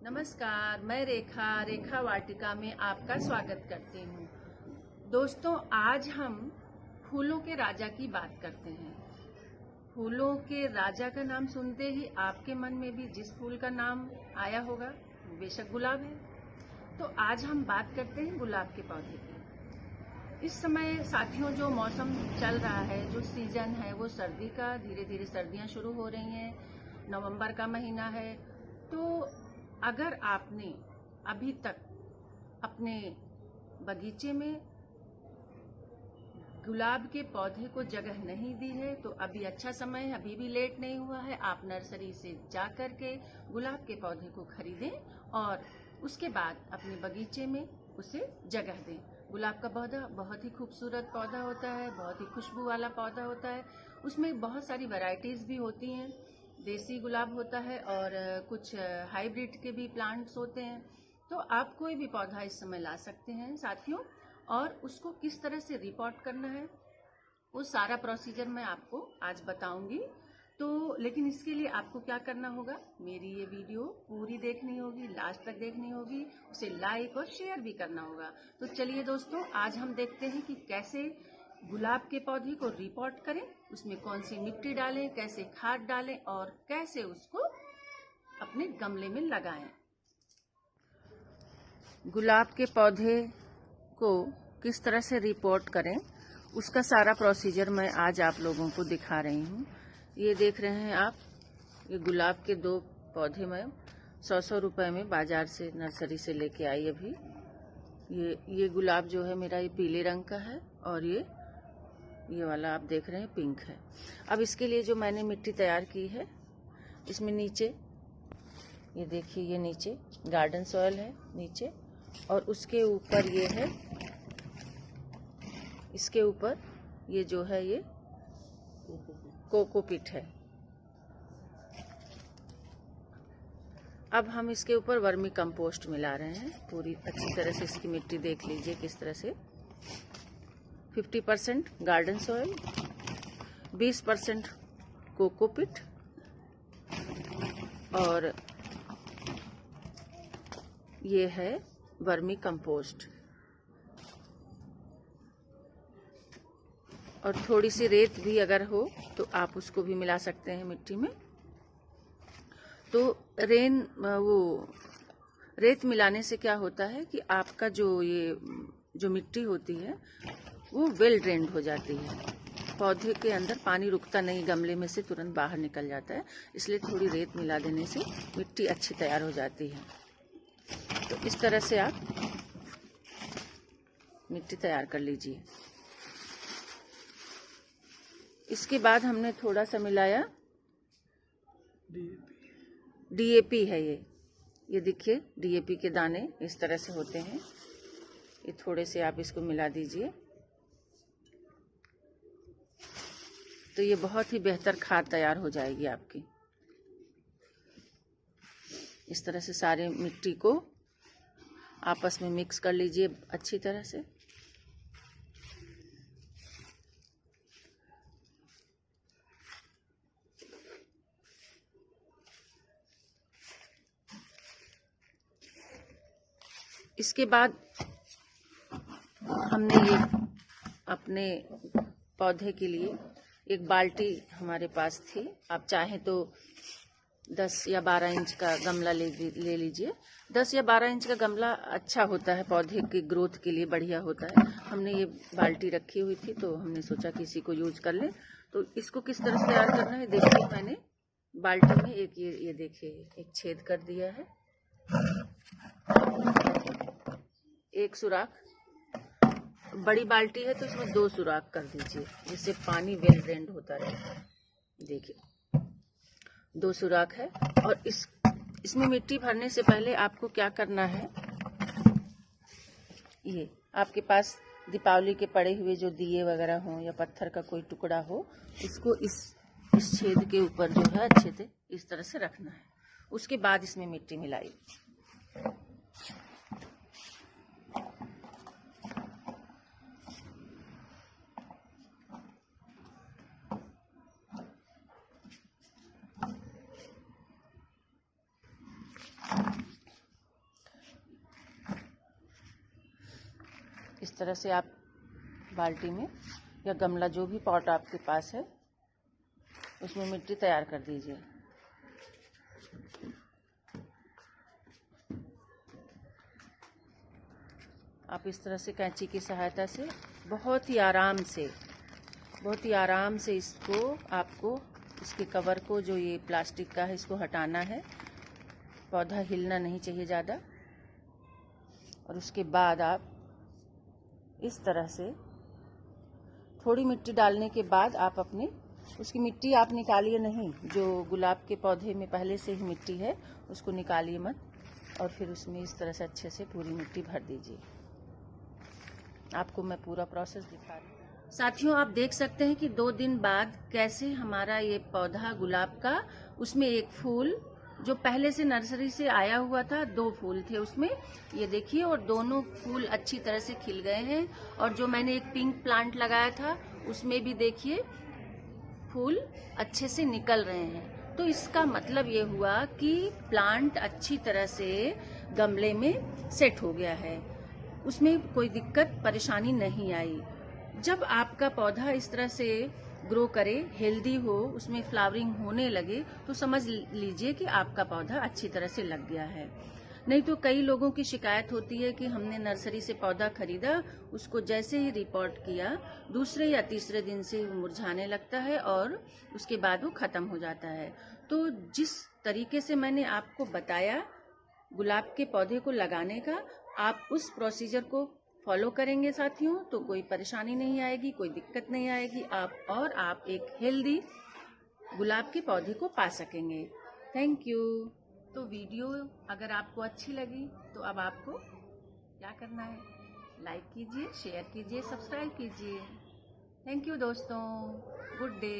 नमस्कार, मैं रेखा वाटिका में आपका स्वागत करती हूँ। दोस्तों, आज हम फूलों के राजा की बात करते हैं। फूलों के राजा का नाम सुनते ही आपके मन में भी जिस फूल का नाम आया होगा वो बेशक गुलाब है। तो आज हम बात करते हैं गुलाब के पौधे की। इस समय साथियों जो मौसम चल रहा है, जो सीजन है वो सर्दी का, धीरे धीरे सर्दियाँ शुरू हो रही हैं। नवंबर का महीना है। तो अगर आपने अभी तक अपने बगीचे में गुलाब के पौधे को जगह नहीं दी है तो अभी अच्छा समय है, अभी भी लेट नहीं हुआ है। आप नर्सरी से जा कर के गुलाब के पौधे को खरीदें और उसके बाद अपने बगीचे में उसे जगह दें। गुलाब का पौधा बहुत ही खूबसूरत पौधा होता है, बहुत ही खुशबू वाला पौधा होता है। उसमें बहुत सारी वैरायटीज भी होती हैं। देसी गुलाब होता है और कुछ हाइब्रिड के भी प्लांट्स होते हैं। तो आप कोई भी पौधा इस समय ला सकते हैं साथियों, और उसको किस तरह से रिपोर्ट करना है वो सारा प्रोसीजर मैं आपको आज बताऊंगी। तो लेकिन इसके लिए आपको क्या करना होगा, मेरी ये वीडियो पूरी देखनी होगी, लास्ट तक देखनी होगी, उसे लाइक और शेयर भी करना होगा। तो चलिए दोस्तों, आज हम देखते हैं कि कैसे गुलाब के पौधे को रिपोर्ट करें, उसमें कौन सी मिट्टी डालें, कैसे खाद डालें और कैसे उसको अपने गमले में लगाएं। गुलाब के पौधे को किस तरह से रिपोर्ट करें उसका सारा प्रोसीजर मैं आज आप लोगों को दिखा रही हूँ। ये देख रहे हैं आप, ये गुलाब के 2 पौधे मैं 100 रुपए में बाजार से नर्सरी से लेके आई अभी। ये गुलाब जो है मेरा, ये पीले रंग का है और ये वाला आप देख रहे हैं पिंक है। अब इसके लिए जो मैंने मिट्टी तैयार की है, इसमें नीचे ये देखिए, ये नीचे गार्डन सॉइल है नीचे, और उसके ऊपर ये है, इसके ऊपर ये जो है ये कोकोपीट है। अब हम इसके ऊपर वर्मी कंपोस्ट मिला रहे हैं। पूरी अच्छी तरह से इसकी मिट्टी देख लीजिए किस तरह से। 50% गार्डन सॉइल, 20% कोकोपीट और ये है वर्मी कंपोस्ट, और थोड़ी सी रेत भी अगर हो तो आप उसको भी मिला सकते हैं मिट्टी में। तो रेत मिलाने से क्या होता है कि आपका जो मिट्टी होती है वो वेल ड्रेन्ड हो जाती है। पौधे के अंदर पानी रुकता नहीं, गमले में से तुरंत बाहर निकल जाता है। इसलिए थोड़ी रेत मिला देने से मिट्टी अच्छी तैयार हो जाती है। तो इस तरह से आप मिट्टी तैयार कर लीजिए। इसके बाद हमने थोड़ा सा मिलाया डीएपी है ये देखिए, डीएपी के दाने इस तरह से होते हैं। ये थोड़े से आप इसको मिला दीजिए, तो ये बहुत ही बेहतर खाद तैयार हो जाएगी आपकी। इस तरह से सारे मिट्टी को आपस में मिक्स कर लीजिए अच्छी तरह से। इसके बाद हमने ये अपने पौधे के लिए एक बाल्टी हमारे पास थी। आप चाहें तो 10 या 12 इंच का गमला ले लीजिए। 10 या 12 इंच का गमला अच्छा होता है, पौधे के ग्रोथ के लिए बढ़िया होता है। हमने ये बाल्टी रखी हुई थी तो हमने सोचा कि इसी को यूज कर ले। तो इसको किस तरह से तैयार करना है, देखिए मैंने बाल्टी में ये देखिए एक छेद कर दिया है, एक सुराख। बड़ी बाल्टी है तो इसमें 2 सुराख कर दीजिए, जिससे पानी वेल ड्रेन्ड होता रहे। देखिए 2 सुराख है। और इसमें मिट्टी भरने से पहले आपको क्या करना है, ये आपके पास दीपावली के पड़े हुए जो दिए वगैरह हो या पत्थर का कोई टुकड़ा हो, इसको इस छेद के ऊपर जो है अच्छे से इस तरह से रखना है। उसके बाद इसमें मिट्टी मिलाई। इस तरह से आप बाल्टी में या गमला, जो भी पॉट आपके पास है, उसमें मिट्टी तैयार कर दीजिए। आप इस तरह से कैंची की सहायता से बहुत ही आराम से इसको आपको, इसके कवर को, जो ये प्लास्टिक का है, इसको हटाना है। पौधा हिलना नहीं चाहिए ज़्यादा। और उसके बाद आप इस तरह से थोड़ी मिट्टी डालने के बाद आप अपने, उसकी मिट्टी आप निकालिए नहीं, जो गुलाब के पौधे में पहले से ही मिट्टी है उसको निकालिए मत, और फिर उसमें इस तरह से अच्छे से पूरी मिट्टी भर दीजिए। आपको मैं पूरा प्रोसेस दिखा रही हूँ। साथियों, आप देख सकते हैं कि 2 दिन बाद कैसे हमारा ये पौधा गुलाब का, उसमें एक फूल जो पहले से नर्सरी से आया हुआ था, 2 फूल थे उसमें, ये देखिए, और दोनों फूल अच्छी तरह से खिल गए हैं। और जो मैंने एक पिंक प्लांट लगाया था उसमें भी देखिए फूल अच्छे से निकल रहे हैं। तो इसका मतलब ये हुआ कि प्लांट अच्छी तरह से गमले में सेट हो गया है, उसमें कोई दिक्कत परेशानी नहीं आई। जब आपका पौधा इस तरह से ग्रो करे, हेल्दी हो, उसमें फ्लावरिंग होने लगे, तो समझ लीजिए कि आपका पौधा अच्छी तरह से लग गया है। नहीं तो कई लोगों की शिकायत होती है कि हमने नर्सरी से पौधा खरीदा, उसको जैसे ही रिपोर्ट किया, दूसरे या तीसरे दिन से मुरझाने लगता है और उसके बाद वो खत्म हो जाता है। तो जिस तरीके से मैंने आपको बताया गुलाब के पौधे को लगाने का, आप उस प्रोसीजर को फॉलो करेंगे साथियों, तो कोई परेशानी नहीं आएगी, कोई दिक्कत नहीं आएगी, आप एक हेल्दी गुलाब के पौधे को पा सकेंगे। Thank you. तो वीडियो अगर आपको अच्छी लगी तो अब आपको क्या करना है, लाइक कीजिए, शेयर कीजिए, सब्सक्राइब कीजिए। थैंक यू दोस्तों, गुड डे।